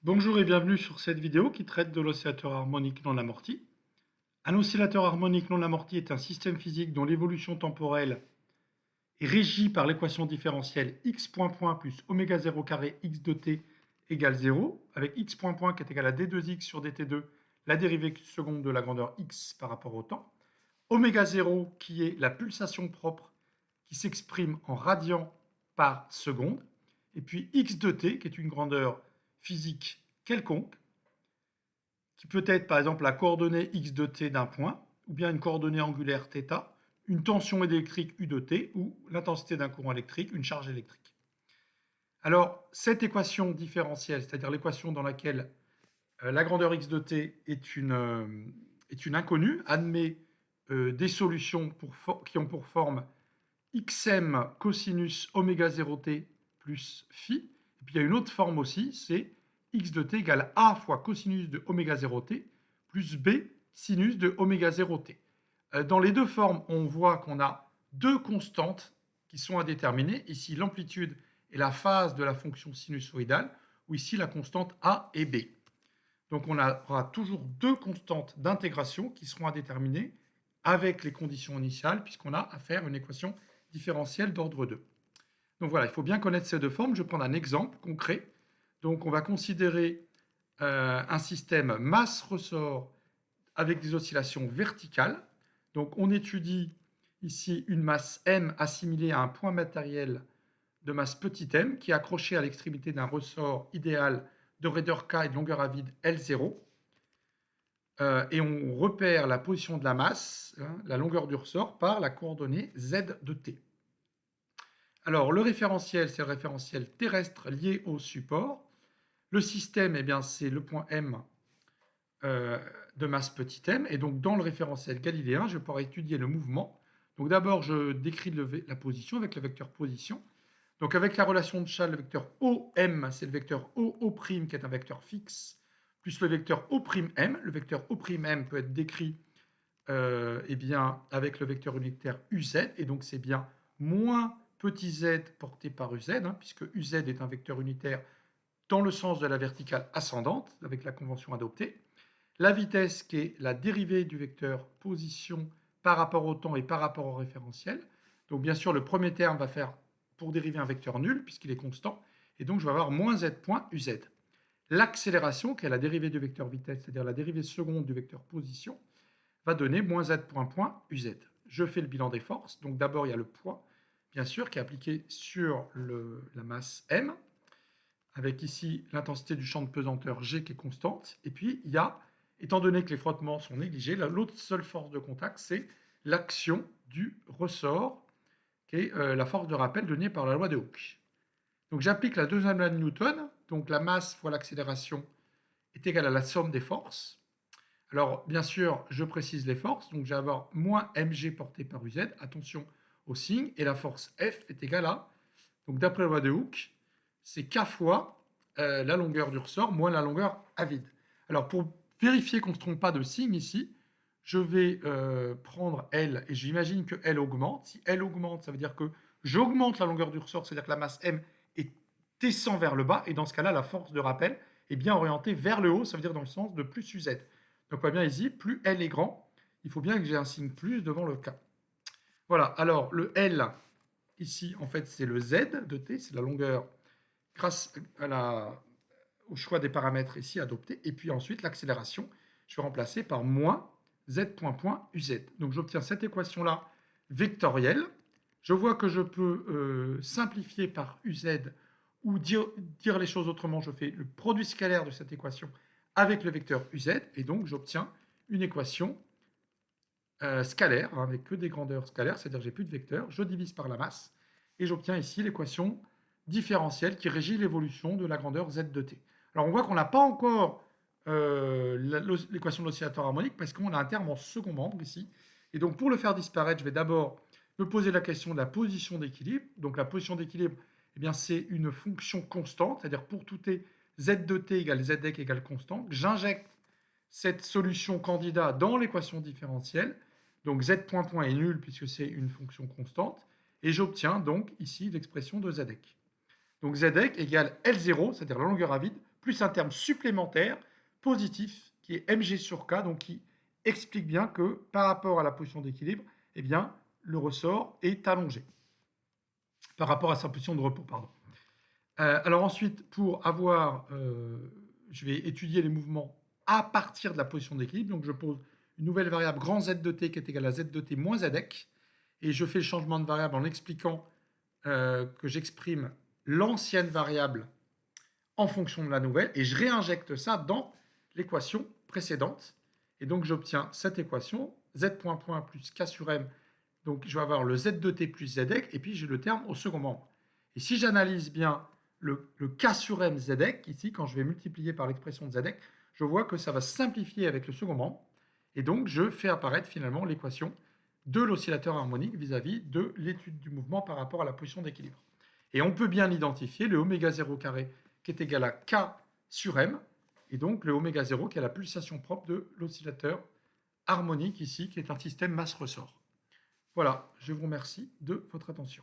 Bonjour et bienvenue sur cette vidéo qui traite de l'oscillateur harmonique non amorti. Un oscillateur harmonique non amorti est un système physique dont l'évolution temporelle est régie par l'équation différentielle x point point plus oméga 0 carré x de t égale 0, avec x point point qui est égal à d2x sur dt2, la dérivée seconde de la grandeur x par rapport au temps, oméga 0 qui est la pulsation propre qui s'exprime en radians par seconde, et puis x de t qui est une grandeur physique quelconque, qui peut être par exemple la coordonnée x de t d'un point, ou bien une coordonnée angulaire θ, une tension électrique U de t, ou l'intensité d'un courant électrique, une charge électrique. Alors, cette équation différentielle, c'est-à-dire l'équation dans laquelle la grandeur x de t est une inconnue, admet des solutions qui ont pour forme xm cosinus oméga 0t plus phi. Et puis il y a une autre forme aussi, c'est x de t égale a fois cosinus de oméga 0t plus b sinus de oméga 0t. Dans les deux formes, on voit qu'on a deux constantes qui sont à déterminer. Ici, l'amplitude et la phase de la fonction sinusoïdale, ou ici la constante a et b. Donc on aura toujours deux constantes d'intégration qui seront à déterminer avec les conditions initiales, puisqu'on a à faire une équation différentielle d'ordre 2. Donc voilà, il faut bien connaître ces deux formes. Je vais prendre un exemple concret. Donc on va considérer un système masse-ressort avec des oscillations verticales. Donc on étudie ici une masse m assimilée à un point matériel de masse petit m qui est accroché à l'extrémité d'un ressort idéal de raideur k et de longueur à vide L0. Et on repère la position de la masse, la longueur du ressort, par la coordonnée z de t. Alors, le référentiel, c'est le référentiel terrestre lié au support. Le système, eh bien, c'est le point M de masse petit m. Et donc, dans le référentiel galiléen, je vais pouvoir étudier le mouvement. Donc, d'abord, je décris la position avec le vecteur position. Donc, avec la relation de Chasles, le vecteur OM, c'est le vecteur OO' qui est un vecteur fixe, plus le vecteur O'M. Le vecteur O'M peut être décrit eh bien, avec le vecteur unitaire UZ. Et donc, c'est bien moins petit z porté par uz, puisque uz est un vecteur unitaire dans le sens de la verticale ascendante, avec la convention adoptée. La vitesse, qui est la dérivée du vecteur position par rapport au temps et par rapport au référentiel. Donc bien sûr, le premier terme va faire pour dériver un vecteur nul, puisqu'il est constant, et donc je vais avoir moins z point uz. L'accélération, qui est la dérivée du vecteur vitesse, c'est-à-dire la dérivée seconde du vecteur position, va donner moins z point point uz. Je fais le bilan des forces. Donc d'abord, il y a le poids, bien sûr, qui est appliqué sur la masse m, avec ici l'intensité du champ de pesanteur G qui est constante. Et puis, il y a, étant donné que les frottements sont négligés, l'autre seule force de contact, c'est l'action du ressort, qui est la force de rappel donnée par la loi de Hooke. Donc j'applique la deuxième loi de Newton, donc la masse fois l'accélération est égale à la somme des forces. Alors, bien sûr, je précise les forces, donc je vais avoir moins mg porté par uz, attention au signe, et la force F est égale à, donc d'après la loi de Hooke, c'est k fois la longueur du ressort moins la longueur à vide. Alors, pour vérifier qu'on ne se trompe pas de signe ici, je vais prendre L, et j'imagine que L augmente. Si L augmente, ça veut dire que j'augmente la longueur du ressort, c'est-à-dire que la masse M descend vers le bas, et dans ce cas-là, la force de rappel est bien orientée vers le haut, ça veut dire dans le sens de plus uz. Donc on voit bien ici, plus L est grand, il faut bien que j'ai un signe plus devant le K. Voilà, alors le L, ici, en fait, c'est le Z de T, c'est la longueur grâce au choix des paramètres ici adoptés. Et puis ensuite, l'accélération, je vais remplacer par moins Z point point uz. Donc j'obtiens cette équation-là vectorielle. Je vois que je peux simplifier par uz ou dire les choses autrement. Je fais le produit scalaire de cette équation avec le vecteur uz, et donc j'obtiens une équation scalaire, avec que des grandeurs scalaires, c'est-à-dire que j'ai plus de vecteurs, je divise par la masse, et j'obtiens ici l'équation différentielle qui régit l'évolution de la grandeur z de t. Alors on voit qu'on n'a pas encore l'équation de l'oscillateur harmonique, parce qu'on a un terme en second membre ici, et donc pour le faire disparaître, je vais d'abord me poser la question de la position d'équilibre. Donc la position d'équilibre, eh bien, c'est une fonction constante, c'est-à-dire pour tout t, z de t égale zdec égale constante. J'injecte cette solution candidat dans l'équation différentielle. Donc z point point est nul puisque c'est une fonction constante. Et j'obtiens donc ici l'expression de zdec. Donc ZX égale L0, c'est-à-dire la longueur à vide, plus un terme supplémentaire positif qui est mg sur k, donc qui explique bien que par rapport à la position d'équilibre, eh bien, le ressort est allongé. Par rapport à sa position de repos, pardon. Alors ensuite, pour avoir, je vais étudier les mouvements à partir de la position d'équilibre. Donc je pose une nouvelle variable grand Z de t qui est égale à Z de t moins ZX. Et je fais le changement de variable en expliquant que j'exprime l'ancienne variable en fonction de la nouvelle. Et je réinjecte ça dans l'équation précédente. Et donc j'obtiens cette équation, Z point point plus K sur M. Donc je vais avoir le Z de t plus ZX. Et puis j'ai le terme au second membre. Et si j'analyse bien le K sur M ZX, ici, quand je vais multiplier par l'expression de ZX, je vois que ça va simplifier avec le second membre. Et donc, je fais apparaître finalement l'équation de l'oscillateur harmonique vis-à-vis de l'étude du mouvement par rapport à la position d'équilibre. Et on peut bien identifier le oméga 0 carré qui est égal à K sur M, et donc le oméga 0 qui est la pulsation propre de l'oscillateur harmonique ici, qui est un système masse-ressort. Voilà, je vous remercie de votre attention.